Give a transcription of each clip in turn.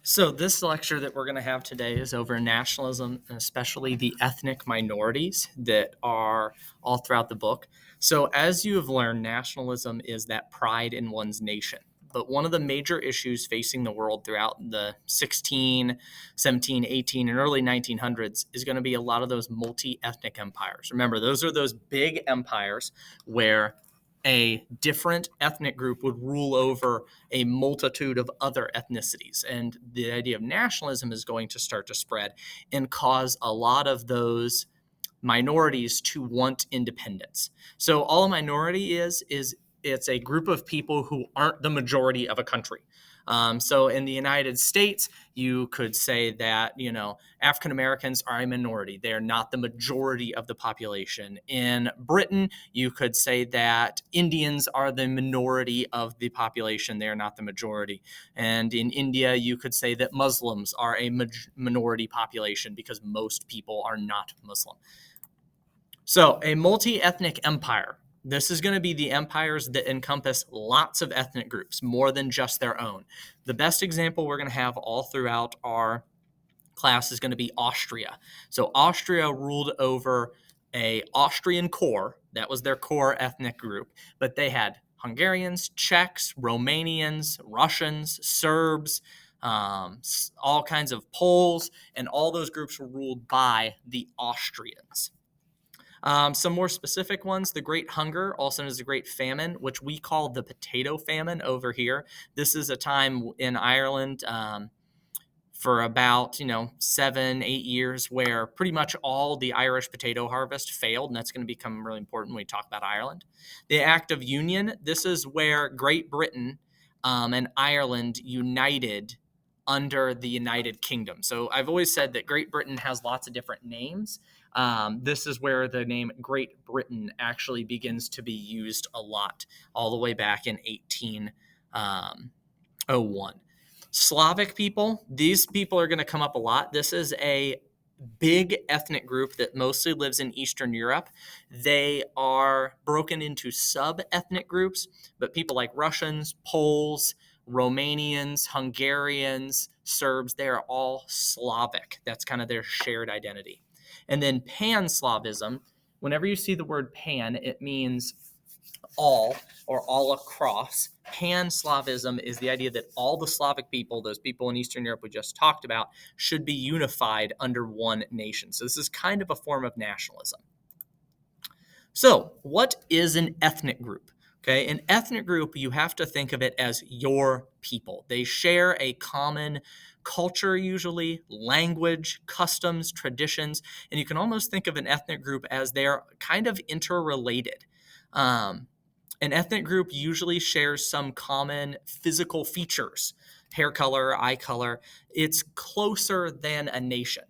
So this lecture that we're going to have today is over nationalism, and especially the ethnic minorities that are all throughout the book. So as you have learned, nationalism is that pride in one's nation. But one of the major issues facing the world throughout the 16, 17, 18, and early 1900s is going to be a lot of those multi-ethnic empires. Remember, those are those big empires where a different ethnic group would rule over a multitude of other ethnicities. And the idea of nationalism is going to start to spread and cause a lot of those minorities to want independence. So all a minority is it's a group of people who aren't the majority of a country. So in the United States, you could say that, African Americans are a minority. They are not the majority of the population. In Britain, you could say that Indians are the minority of the population. They are not the majority. And in India, you could say that Muslims are a minority population because most people are not Muslim. So a multi-ethnic empire. This is going to be the empires that encompass lots of ethnic groups, more than just their own. The best example we're going to have all throughout our class is going to be Austria. So Austria ruled over a Austrian core. That was their core ethnic group. But they had Hungarians, Czechs, Romanians, Russians, Serbs, all kinds of Poles, and all those groups were ruled by the Austrians. Some more specific ones, the Great Hunger, also known as the Great Famine, which we call the potato famine over here. This is a time in Ireland for about 7-8 years where pretty much all the Irish potato harvest failed, and that's going to become really important when we talk about Ireland. The Act of Union, this is where Great Britain and Ireland united under the United Kingdom. So I've always said that Great Britain has lots of different names. This is where the name Great Britain actually begins to be used a lot, all the way back in 1801. Slavic people, these people are going to come up a lot. This is a big ethnic group that mostly lives in Eastern Europe. They are broken into sub-ethnic groups, but people like Russians, Poles, Romanians, Hungarians, Serbs, they are all Slavic. That's kind of their shared identity. And then Pan-Slavism, whenever you see the word pan, it means all or all across. Pan-Slavism is the idea that all the Slavic people, those people in Eastern Europe we just talked about, should be unified under one nation. So this is kind of a form of nationalism. So what is an ethnic group? Okay, an ethnic group, you have to think of it as your people. They share a common culture, usually, language, customs, traditions, and you can almost think of an ethnic group as they're kind of interrelated. An ethnic group usually shares some common physical features, hair color, eye color. It's closer than a nation.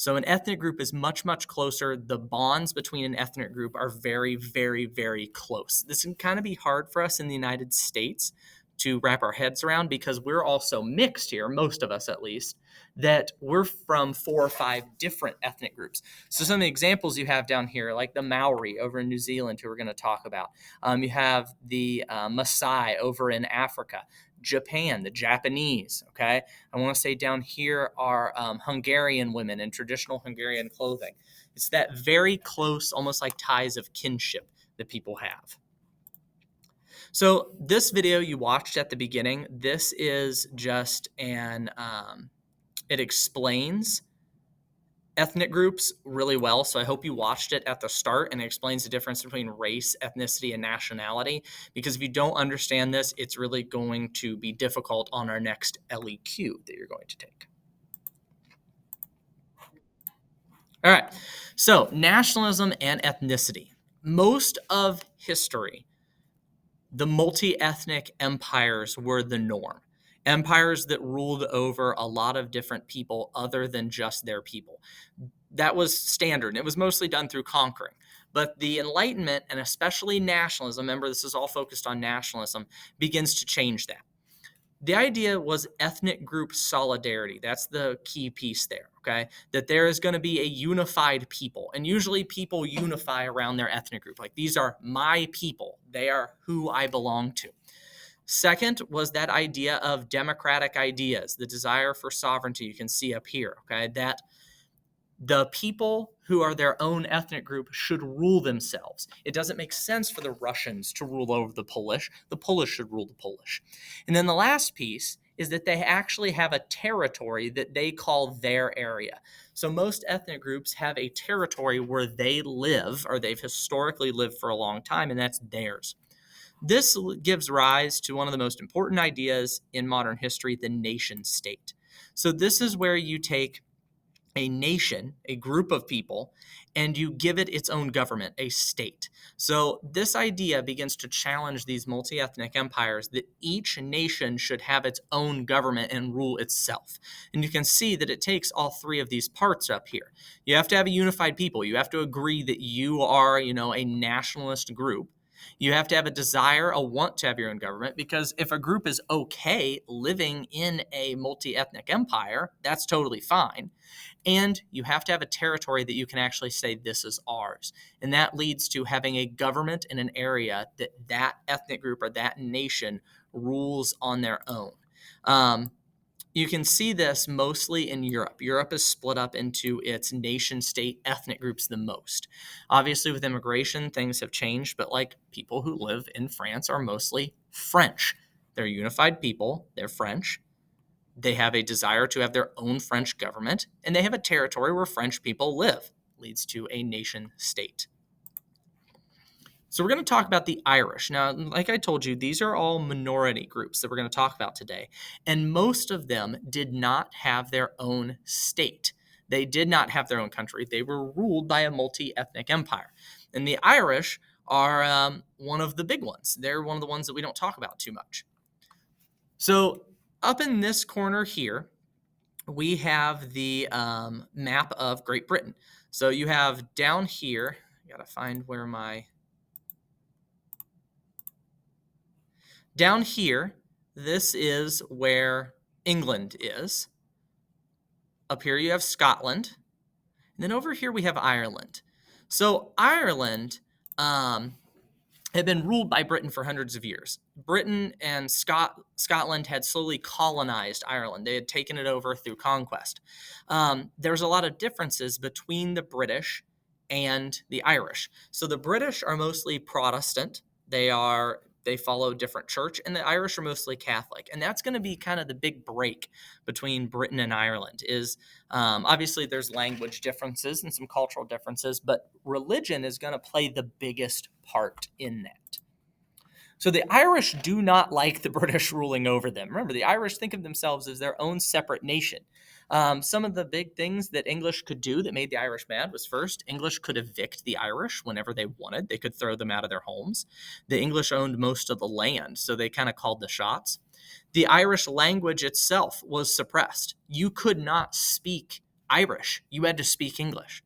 So an ethnic group is much, much closer. The bonds between an ethnic group are very, very, very close. This can kind of be hard for us in the United States to wrap our heads around because we're also mixed here, most of us at least, that we're from 4 or 5 different ethnic groups. So some of the examples you have down here, like the Maori over in New Zealand, who we're going to talk about. You have the Maasai over in Africa. Japan, the Japanese, okay? I want to say down here are Hungarian women in traditional Hungarian clothing. It's that very close, almost like ties of kinship that people have. So this video you watched at the beginning, this is just it explains ethnic groups really well. So I hope you watched it at the start, and it explains the difference between race, ethnicity, and nationality. Because if you don't understand this, it's really going to be difficult on our next LEQ that you're going to take. All right, so nationalism and ethnicity. Most of history, the multi-ethnic empires were the norm. Empires that ruled over a lot of different people other than just their people. That was standard. It was mostly done through conquering. But the Enlightenment, and especially nationalism, remember this is all focused on nationalism, begins to change that. The idea was ethnic group solidarity. That's the key piece there, okay? That there is going to be a unified people. And usually people unify around their ethnic group. Like, these are my people. They are who I belong to. Second was that idea of democratic ideas, the desire for sovereignty you can see up here, okay? That the people who are their own ethnic group should rule themselves. It doesn't make sense for the Russians to rule over the Polish. The Polish should rule the Polish. And then the last piece is that they actually have a territory that they call their area. So most ethnic groups have a territory where they live, or they've historically lived for a long time, and that's theirs. This gives rise to one of the most important ideas in modern history, the nation state. So this is where you take a nation, a group of people, and you give it its own government, a state. So this idea begins to challenge these multi-ethnic empires that each nation should have its own government and rule itself. And you can see that it takes all three of these parts up here. You have to have a unified people. You have to agree that you are, a nationalist group. You have to have a desire, a want to have your own government, because if a group is okay living in a multi-ethnic empire, that's totally fine. And you have to have a territory that you can actually say, this is ours. And that leads to having a government in an area that ethnic group or that nation rules on their own. You can see this mostly in Europe. Europe is split up into its nation-state ethnic groups the most. Obviously, with immigration, things have changed, but like people who live in France are mostly French. They're unified people. They're French. They have a desire to have their own French government, and they have a territory where French people live. Leads to a nation-state. So we're going to talk about the Irish. Now, like I told you, these are all minority groups that we're going to talk about today. And most of them did not have their own state. They did not have their own country. They were ruled by a multi-ethnic empire. And the Irish are one of the big ones. They're one of the ones that we don't talk about too much. So up in this corner here, we have the map of Great Britain. So you have down here, I got to find where down here, this is where England is. Up here you have Scotland. And then over here we have Ireland. So Ireland had been ruled by Britain for hundreds of years. Britain and Scotland had slowly colonized Ireland. They had taken it over through conquest. There's a lot of differences between the British and the Irish. So the British are mostly Protestant. They follow a different church, and the Irish are mostly Catholic. And that's going to be kind of the big break between Britain and Ireland is obviously there's language differences and some cultural differences, but religion is going to play the biggest part in that. So the Irish do not like the British ruling over them. Remember, the Irish think of themselves as their own separate nation. Some of the big things that English could do that made the Irish mad was, first, English could evict the Irish whenever they wanted. They could throw them out of their homes. The English owned most of the land, so they kind of called the shots. The Irish language itself was suppressed. You could not speak Irish. You had to speak English.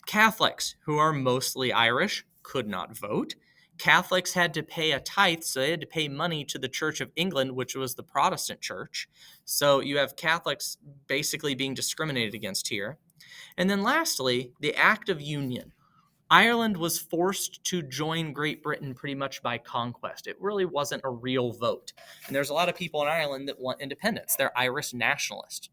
Catholics, who are mostly Irish, could not vote. Catholics had to pay a tithe, so they had to pay money to the Church of England, which was the Protestant church. So you have Catholics basically being discriminated against here. And then lastly, the Act of Union. Ireland was forced to join Great Britain pretty much by conquest. It really wasn't a real vote. And there's a lot of people in Ireland that want independence. They're Irish nationalists.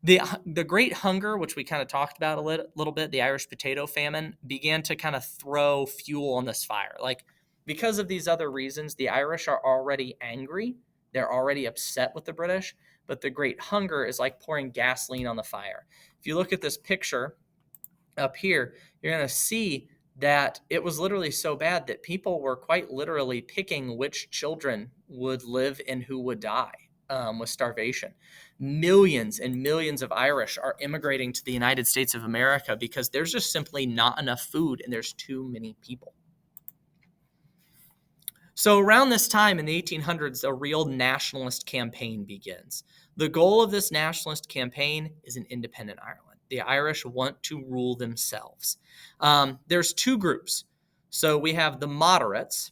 The Great Hunger, which we kind of talked about a little bit, the Irish potato famine, began to kind of throw fuel on this fire. Like, because of these other reasons, the Irish are already angry. They're already upset with the British. But the Great Hunger is like pouring gasoline on the fire. If you look at this picture up here, you're going to see that it was literally so bad that people were quite literally picking which children would live and who would die with starvation. Millions and millions of Irish are immigrating to the United States of America because there's just simply not enough food and there's too many people. So around this time in the 1800s, a real nationalist campaign begins. The goal of this nationalist campaign is an independent Ireland. The Irish want to rule themselves. There's two groups. So we have the moderates,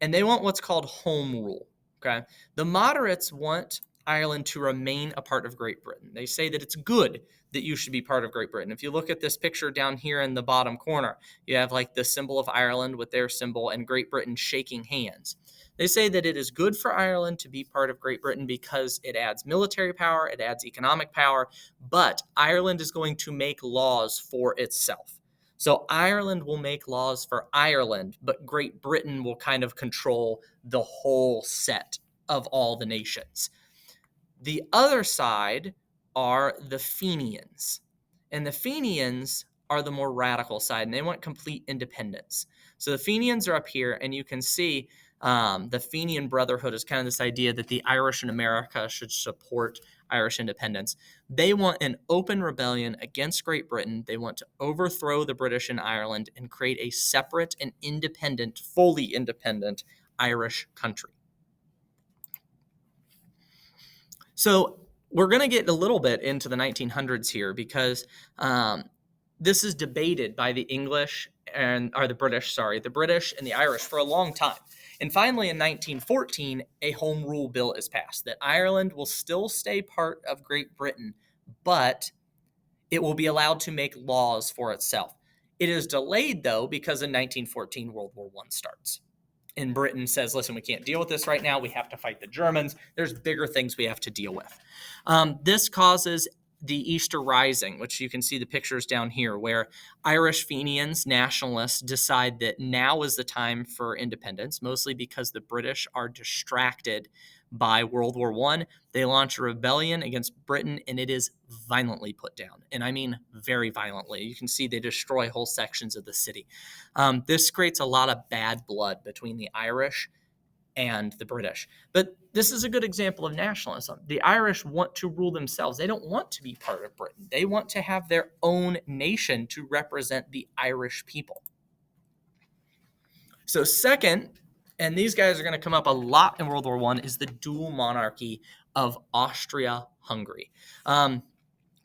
and they want what's called home rule. Okay, the moderates want Ireland to remain a part of Great Britain. They say that it's good that you should be part of Great Britain. If you look at this picture down here in the bottom corner, you have like the symbol of Ireland with their symbol and Great Britain shaking hands. They say that it is good for Ireland to be part of Great Britain because it adds military power, it adds economic power, but Ireland is going to make laws for itself. So Ireland will make laws for Ireland, but Great Britain will kind of control the whole set of all the nations. The other side are the Fenians. And the Fenians are the more radical side, and they want complete independence. So the Fenians are up here, and you can see the Fenian Brotherhood is kind of this idea that the Irish in America should support Irish independence. They want an open rebellion against Great Britain. They want to overthrow the British in Ireland and create a separate and independent, fully independent Irish country. So we're going to get a little bit into the 1900s here because this is debated by the British and the Irish for a long time. And finally, in 1914, a Home Rule Bill is passed that Ireland will still stay part of Great Britain, but it will be allowed to make laws for itself. It is delayed, though, because in 1914, World War I starts. And Britain says, listen, we can't deal with this right now. We have to fight the Germans. There's bigger things we have to deal with. This causes the Easter Rising, which you can see the pictures down here, where Irish Fenians, nationalists, decide that now is the time for independence, mostly because the British are distracted by World War I. They launch a rebellion against Britain, and it is violently put down. And I mean very violently. You can see they destroy whole sections of the city. This creates a lot of bad blood between the Irish and the British. But this is a good example of nationalism. The Irish want to rule themselves. They don't want to be part of Britain. They want to have their own nation to represent the Irish people. So second, and these guys are going to come up a lot in World War I, is the dual monarchy of Austria-Hungary.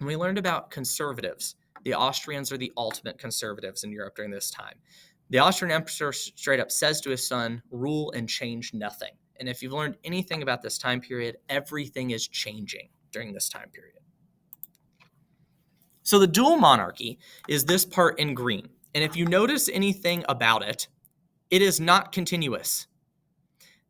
We learned about conservatives. The Austrians are the ultimate conservatives in Europe during this time. The Austrian emperor straight up says to his son, rule and change nothing. And if you've learned anything about this time period, everything is changing during this time period. So the dual monarchy is this part in green. And if you notice anything about it, it is not continuous.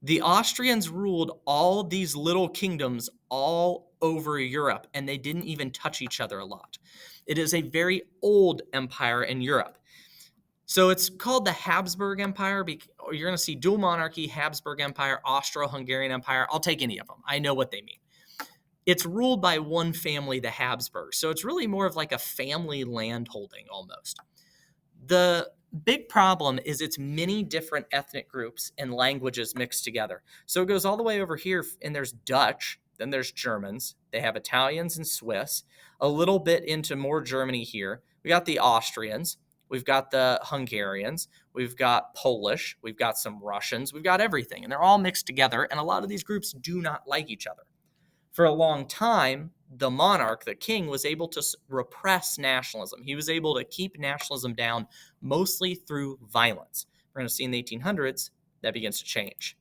The Austrians ruled all these little kingdoms all over Europe, and they didn't even touch each other a lot. It is a very old empire in Europe. So it's called the Habsburg Empire. You're going to see dual monarchy, Habsburg Empire, Austro-Hungarian Empire. I'll take any of them. I know what they mean. It's ruled by one family, the Habsburgs. So it's really more of like a family land holding almost. The big problem is it's many different ethnic groups and languages mixed together. So it goes all the way over here, and there's Dutch, then there's Germans. They have Italians and Swiss, a little bit into more Germany here. We got the Austrians. We've got the Hungarians, we've got Polish, we've got some Russians, we've got everything. And they're all mixed together, and a lot of these groups do not like each other. For a long time, the monarch, the king, was able to repress nationalism. He was able to keep nationalism down mostly through violence. We're going to see in the 1800s that begins to change.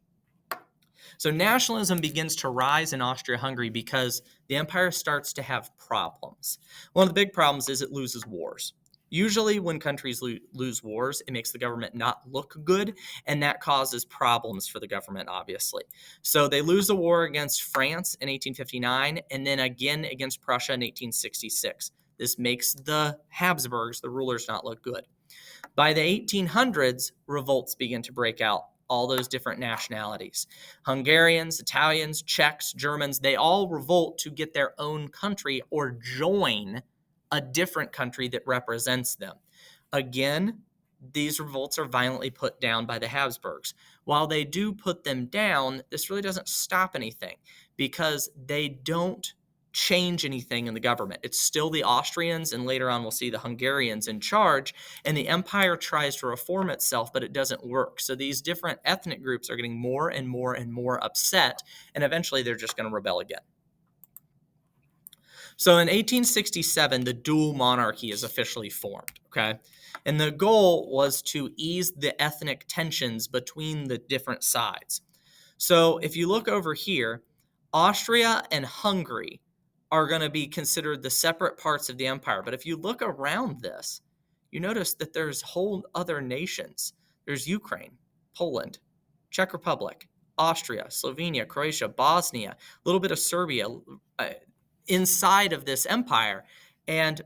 So nationalism begins to rise in Austria-Hungary because the empire starts to have problems. One of the big problems is it loses wars. Usually when countries lose wars, it makes the government not look good, and that causes problems for the government, obviously. So they lose the war against France in 1859, and then again against Prussia in 1866. This makes the Habsburgs, the rulers, not look good. By the 1800s, revolts begin to break out. All those different nationalities. Hungarians, Italians, Czechs, Germans, they all revolt to get their own country or join a different country that represents them. Again, these revolts are violently put down by the Habsburgs. While they do put them down, this really doesn't stop anything because they don't change anything in the government. It's still the Austrians, and later on we'll see the Hungarians in charge, and the empire tries to reform itself, but it doesn't work. So these different ethnic groups are getting more and more and more upset, and eventually they're just going to rebel again. So in 1867, the dual monarchy is officially formed, okay? And the goal was to ease the ethnic tensions between the different sides. So if you look over here, Austria and Hungary are going to be considered the separate parts of the empire. But if you look around this, you notice that there's whole other nations. There's Ukraine, Poland, Czech Republic, Austria, Slovenia, Croatia, Bosnia, a little bit of Serbia inside of this empire. And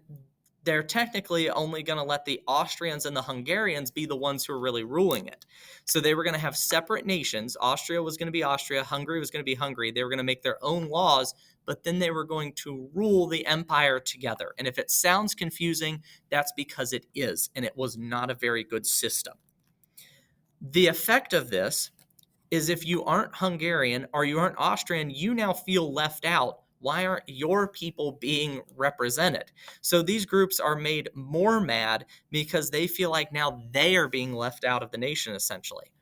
they're technically only going to let the Austrians and the Hungarians be the ones who are really ruling it. So they were going to have separate nations. Austria was going to be Austria. Hungary was going to be Hungary. They were going to make their own laws, but then they were going to rule the empire together. And if it sounds confusing, that's because it is, and it was not a very good system. The effect of this is if you aren't Hungarian or you aren't Austrian, you now feel left out. Why aren't your people being represented? So these groups are made more mad because they feel like now they are being left out of the nation, essentially.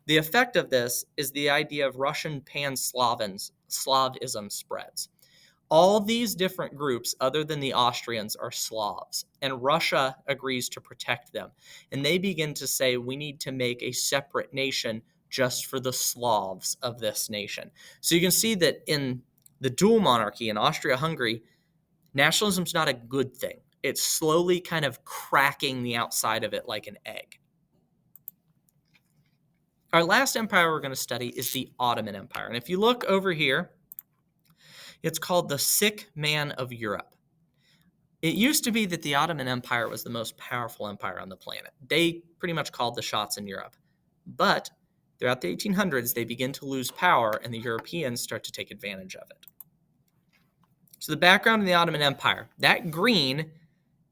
The effect of this is the idea of Russian pan-Slavism spreads. All these different groups, other than the Austrians, are Slavs, and Russia agrees to protect them. And they begin to say, we need to make a separate nation just for the Slavs of this nation. So you can see that in the dual monarchy in Austria-Hungary, nationalism's not a good thing. It's slowly kind of cracking the outside of it like an egg. Our last empire we're going to study is the Ottoman Empire. And if you look over here, it's called the sick man of Europe. It used to be that the Ottoman Empire was the most powerful empire on the planet. They pretty much called the shots in Europe. But throughout the 1800s, they begin to lose power, and the Europeans start to take advantage of it. So the background of the Ottoman Empire, that green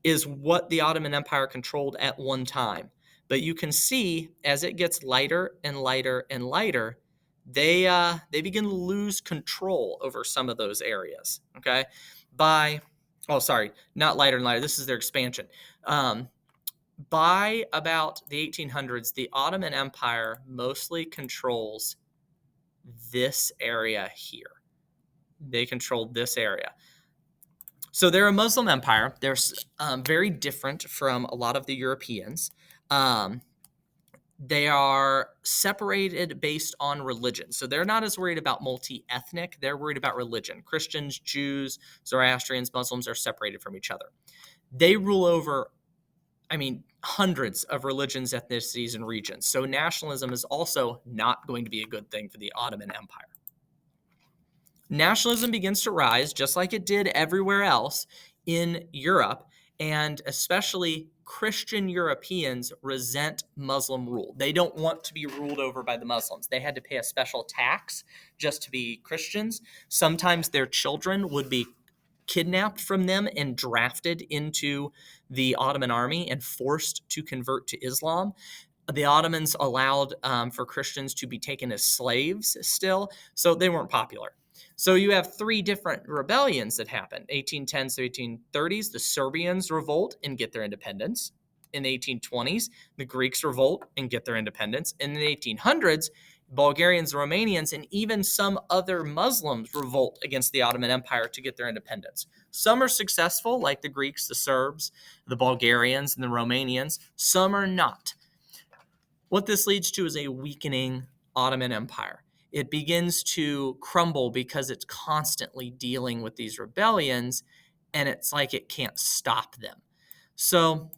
is what the Ottoman Empire controlled at one time. But you can see as it gets lighter and lighter and lighter, they begin to lose control over some of those areas. Okay, not lighter and lighter. This is their expansion. By about the 1800s, the Ottoman Empire mostly controls this area here. They controlled this area. So they're a Muslim empire. They're very different from a lot of the Europeans. They are separated based on religion. So they're not as worried about multi-ethnic. They're worried about religion. Christians, Jews, Zoroastrians, Muslims are separated from each other. They rule over, hundreds of religions, ethnicities, and regions. So nationalism is also not going to be a good thing for the Ottoman Empire. Nationalism begins to rise, just like it did everywhere else in Europe, and especially Christian Europeans resent Muslim rule. They don't want to be ruled over by the Muslims. They had to pay a special tax just to be Christians. Sometimes their children would be kidnapped from them and drafted into the Ottoman army and forced to convert to Islam. The Ottomans allowed for Christians to be taken as slaves still, so they weren't popular. So you have three different rebellions that happen. 1810s to 1830s, the Serbians revolt and get their independence. In the 1820s, the Greeks revolt and get their independence. In the 1800s, Bulgarians, Romanians, and even some other Muslims revolt against the Ottoman Empire to get their independence. Some are successful, like the Greeks, the Serbs, the Bulgarians, and the Romanians. Some are not. What this leads to is a weakening Ottoman Empire. It begins to crumble because it's constantly dealing with these rebellions, and it's like it can't stop them. So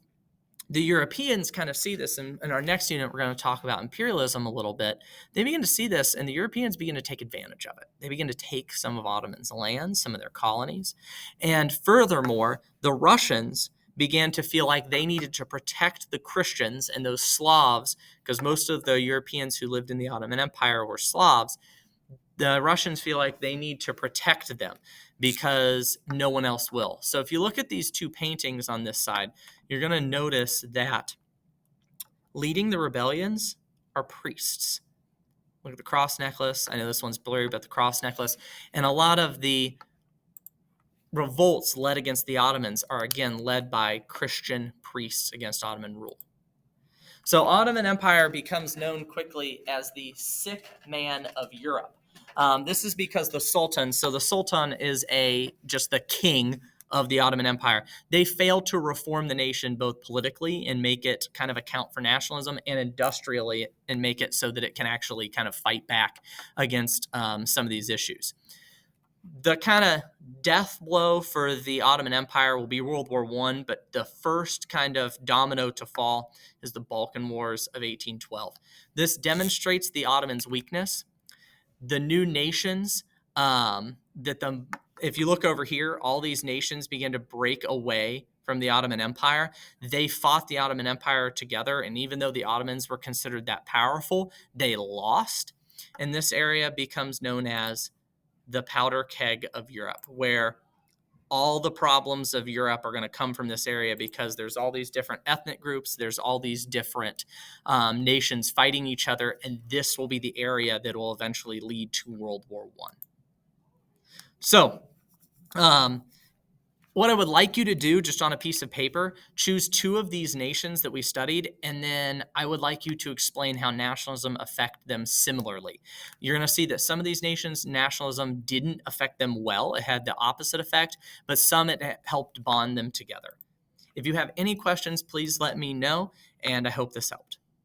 the Europeans kind of see this, and in our next unit, we're going to talk about imperialism a little bit. They begin to see this, and the Europeans begin to take advantage of it. They begin to take some of Ottoman's land, some of their colonies. And furthermore, the Russians began to feel like they needed to protect the Christians and those Slavs, because most of the Europeans who lived in the Ottoman Empire were Slavs. The Russians feel like they need to protect them because no one else will. So if you look at these two paintings on this side, you're going to notice that leading the rebellions are priests. Look at the cross necklace. I know this one's blurry, but the cross necklace. And a lot of the revolts led against the Ottomans are, again, led by Christian priests against Ottoman rule. So Ottoman Empire becomes known quickly as the sick man of Europe. This is because the Sultan, so the Sultan is just the king of the Ottoman Empire. They failed to reform the nation both politically and make it kind of account for nationalism, and industrially and make it so that it can actually kind of fight back against some of these issues. The kind of death blow for the Ottoman Empire will be World War I, but the first kind of domino to fall is the Balkan Wars of 1812. This demonstrates the Ottomans' weakness. The new nations if you look over here, all these nations began to break away from the Ottoman Empire. They fought the Ottoman Empire together, and even though the Ottomans were considered that powerful, they lost. And this area becomes known as the powder keg of Europe, where all the problems of Europe are going to come from this area because there's all these different ethnic groups, there's all these different nations fighting each other, and this will be the area that will eventually lead to World War I. So, what I would like you to do, just on a piece of paper, choose two of these nations that we studied, and then I would like you to explain how nationalism affect them similarly. You're going to see that some of these nations, nationalism didn't affect them well. It had the opposite effect, but some it helped bond them together. If you have any questions, please let me know, and I hope this helped.